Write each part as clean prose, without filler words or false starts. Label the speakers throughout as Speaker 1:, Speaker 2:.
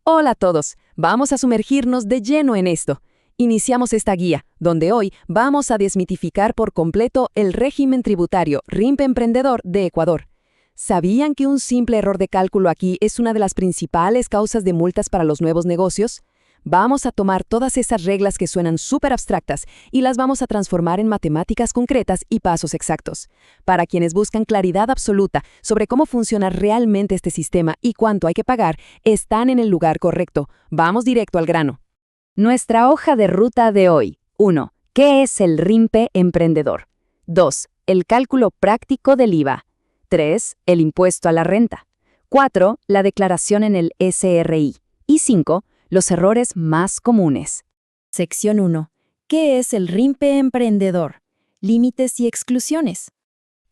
Speaker 1: Hola a todos, vamos a sumergirnos de lleno en esto. Iniciamos esta guía, donde hoy vamos a desmitificar por completo el régimen tributario RIMP Emprendedor de Ecuador. ¿Sabían que un simple error de cálculo aquí es una de las principales causas de multas para los nuevos negocios? Vamos a tomar todas esas reglas que suenan súper abstractas y las vamos a transformar en matemáticas concretas y pasos exactos. Para quienes buscan claridad absoluta sobre cómo funciona realmente este sistema y cuánto hay que pagar, están en el lugar correcto. Vamos directo al grano.
Speaker 2: Nuestra hoja de ruta de hoy. 1. ¿Qué es el RIMP Emprendedor? 2. El cálculo práctico del IVA. 3. El impuesto a la renta. 4. La declaración en el SRI. Y 5. Los errores más comunes.
Speaker 3: Sección 1. ¿Qué es el RIMP Emprendedor? Límites y exclusiones.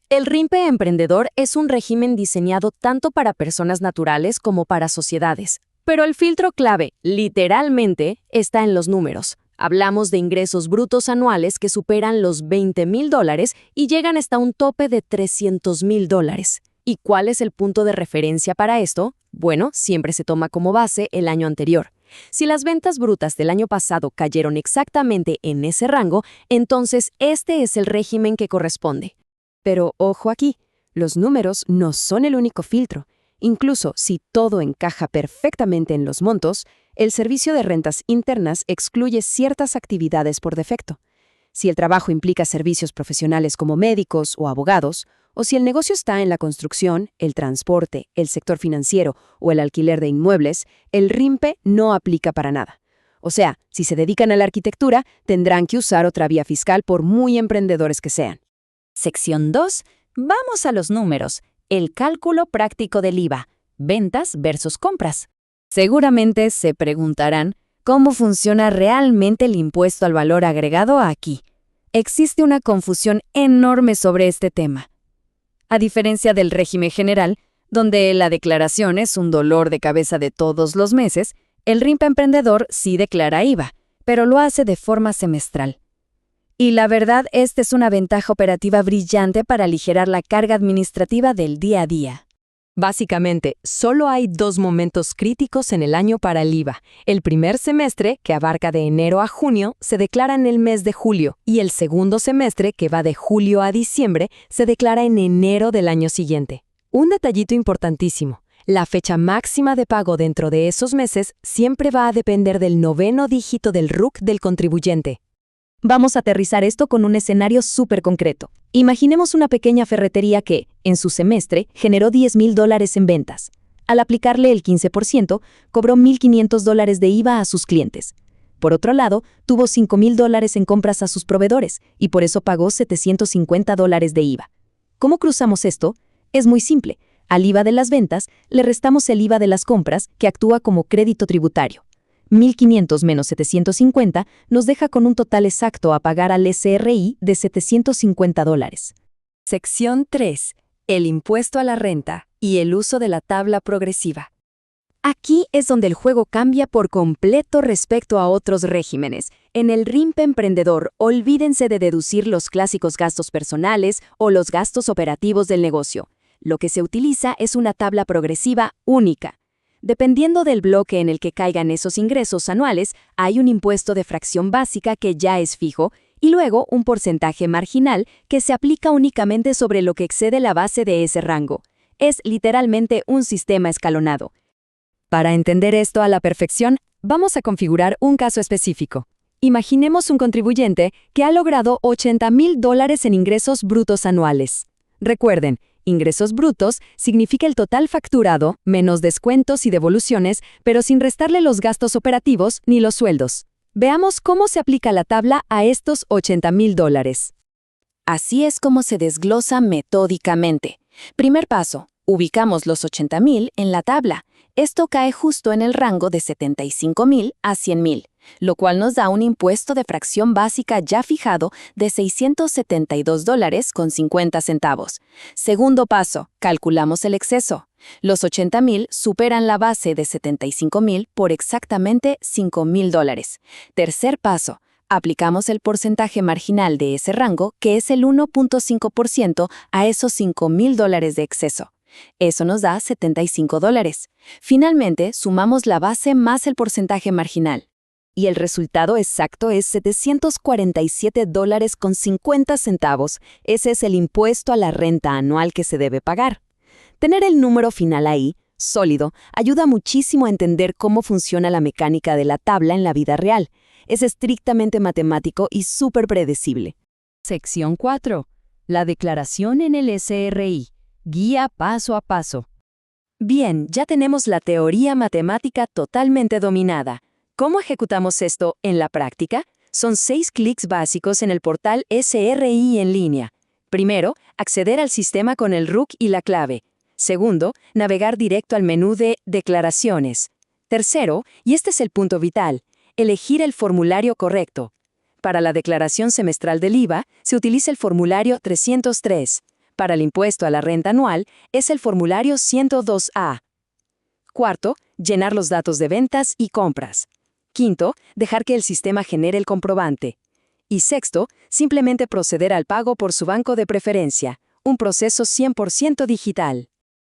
Speaker 2: El RIMP Emprendedor es un régimen diseñado tanto para personas naturales como para sociedades. Pero el filtro clave, literalmente, está en los números. Hablamos de ingresos brutos anuales que superan los $20,000 y llegan hasta un tope de $300,000. ¿Y cuál es el punto de referencia para esto? Bueno, siempre se toma como base el año anterior. Si las ventas brutas del año pasado cayeron exactamente en ese rango, entonces este es el régimen que corresponde. Pero ojo aquí, los números no son el único filtro. Incluso si todo encaja perfectamente en los montos, el Servicio de Rentas Internas excluye ciertas actividades por defecto. Si el trabajo implica servicios profesionales como médicos o abogados, o si el negocio está en la construcción, el transporte, el sector financiero o el alquiler de inmuebles, el RIMP no aplica para nada. O sea, si se dedican a la arquitectura, tendrán que usar otra vía fiscal por muy emprendedores que sean.
Speaker 3: Sección 2. Vamos a los números. El cálculo práctico del IVA. Ventas versus compras.
Speaker 2: Seguramente se preguntarán cómo funciona realmente el impuesto al valor agregado aquí. Existe una confusión enorme sobre este tema. A diferencia del régimen general, donde la declaración es un dolor de cabeza de todos los meses, el RIMP Emprendedor sí declara IVA, pero lo hace de forma semestral. Y la verdad, esta es una ventaja operativa brillante para aligerar la carga administrativa del día a día.
Speaker 1: Básicamente, solo hay dos momentos críticos en el año para el IVA. El primer semestre, que abarca de enero a junio, se declara en el mes de julio, y el segundo semestre, que va de julio a diciembre, se declara en enero del año siguiente. Un detallito importantísimo. La fecha máxima de pago dentro de esos meses siempre va a depender del 9º dígito del RUC del contribuyente.
Speaker 2: Vamos a aterrizar esto con un escenario súper concreto. Imaginemos una pequeña ferretería que, en su semestre, generó $10,000 en ventas. Al aplicarle el 15%, cobró $1,500 de IVA a sus clientes. Por otro lado, tuvo $5,000 en compras a sus proveedores y por eso pagó $750 de IVA. ¿Cómo cruzamos esto? Es muy simple. Al IVA de las ventas, le restamos el IVA de las compras, que actúa como crédito tributario. 1,500 menos 750 nos deja con un total exacto a pagar al SRI de $750.
Speaker 1: Sección 3. El impuesto a la renta y el uso de la tabla progresiva.
Speaker 2: Aquí es donde el juego cambia por completo respecto a otros regímenes. En el RIMP Emprendedor, olvídense de deducir los clásicos gastos personales o los gastos operativos del negocio. Lo que se utiliza es una tabla progresiva única. Dependiendo del bloque en el que caigan esos ingresos anuales, hay un impuesto de fracción básica que ya es fijo y luego un porcentaje marginal que se aplica únicamente sobre lo que excede la base de ese rango. Es literalmente un sistema escalonado.
Speaker 1: Para entender esto a la perfección, vamos a configurar un caso específico. Imaginemos un contribuyente que ha logrado $80,000 en ingresos brutos anuales. Recuerden, ingresos brutos significa el total facturado, menos descuentos y devoluciones, pero sin restarle los gastos operativos ni los sueldos. Veamos cómo se aplica la tabla a estos $80,000.
Speaker 2: Así es como se desglosa metódicamente. Primer paso, ubicamos los $80,000 en la tabla. Esto cae justo en el rango de $75,000 a $100,000, lo cual nos da un impuesto de fracción básica ya fijado de $672,50. Segundo paso, calculamos el exceso. Los $80,000 superan la base de $75,000 por exactamente $5,000. Tercer paso, aplicamos el porcentaje marginal de ese rango, que es el 1.5% a esos $5,000 de exceso. Eso nos da $75. Finalmente, sumamos la base más el porcentaje marginal. Y el resultado exacto es $747,50. Ese es el impuesto a la renta anual que se debe pagar. Tener el número final ahí, sólido, ayuda muchísimo a entender cómo funciona la mecánica de la tabla en la vida real. Es estrictamente matemático y súper predecible.
Speaker 3: Sección 4. La declaración en el SRI. Guía paso a paso.
Speaker 2: Bien, ya tenemos la teoría matemática totalmente dominada. ¿Cómo ejecutamos esto en la práctica? Son 6 clics básicos en el portal SRI en línea. Primero, acceder al sistema con el RUC y la clave. Segundo, navegar directo al menú de Declaraciones. Tercero, y este es el punto vital, elegir el formulario correcto. Para la declaración semestral del IVA, se utiliza el formulario 303. Para el impuesto a la renta anual, es el formulario 102A. Cuarto, llenar los datos de ventas y compras. Quinto, dejar que el sistema genere el comprobante. Y sexto, simplemente proceder al pago por su banco de preferencia, un proceso 100% digital.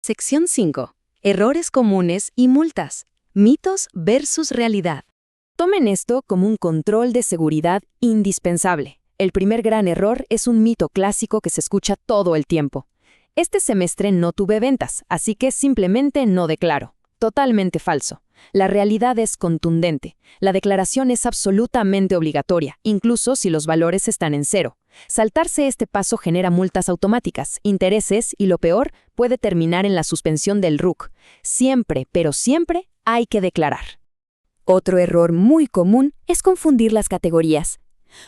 Speaker 1: Sección 5. Errores comunes y multas. Mitos versus realidad. Tomen esto como un control de seguridad indispensable. El primer gran error es un mito clásico que se escucha todo el tiempo. Este semestre no tuve ventas, así que simplemente no declaro. Totalmente falso. La realidad es contundente. La declaración es absolutamente obligatoria, incluso si los valores están en cero. Saltarse este paso genera multas automáticas, intereses y, lo peor, puede terminar en la suspensión del RUC. Siempre, pero siempre, hay que declarar.
Speaker 2: Otro error muy común es confundir las categorías.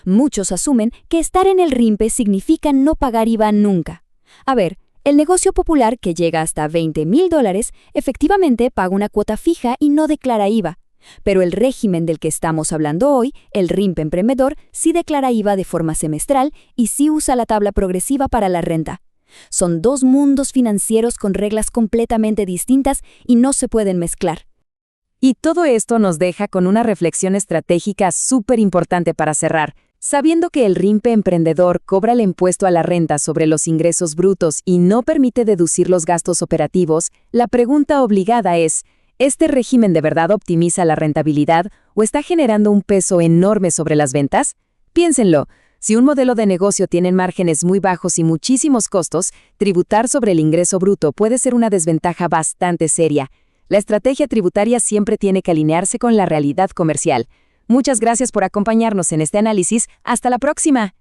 Speaker 2: Muchos asumen que estar en el RIMPE significa no pagar IVA nunca. A ver, el negocio popular que llega hasta $20,000 efectivamente paga una cuota fija y no declara IVA. Pero el régimen del que estamos hablando hoy, el RIMPE emprendedor, sí declara IVA de forma semestral y sí usa la tabla progresiva para la renta. Son dos mundos financieros con reglas completamente distintas y no se pueden mezclar.
Speaker 1: Y todo esto nos deja con una reflexión estratégica súper importante para cerrar. Sabiendo que el RIMPE emprendedor cobra el impuesto a la renta sobre los ingresos brutos y no permite deducir los gastos operativos, la pregunta obligada es, ¿este régimen de verdad optimiza la rentabilidad o está generando un peso enorme sobre las ventas? Piénsenlo. Si un modelo de negocio tiene márgenes muy bajos y muchísimos costos, tributar sobre el ingreso bruto puede ser una desventaja bastante seria. La estrategia tributaria siempre tiene que alinearse con la realidad comercial. Muchas gracias por acompañarnos en este análisis. ¡Hasta la próxima!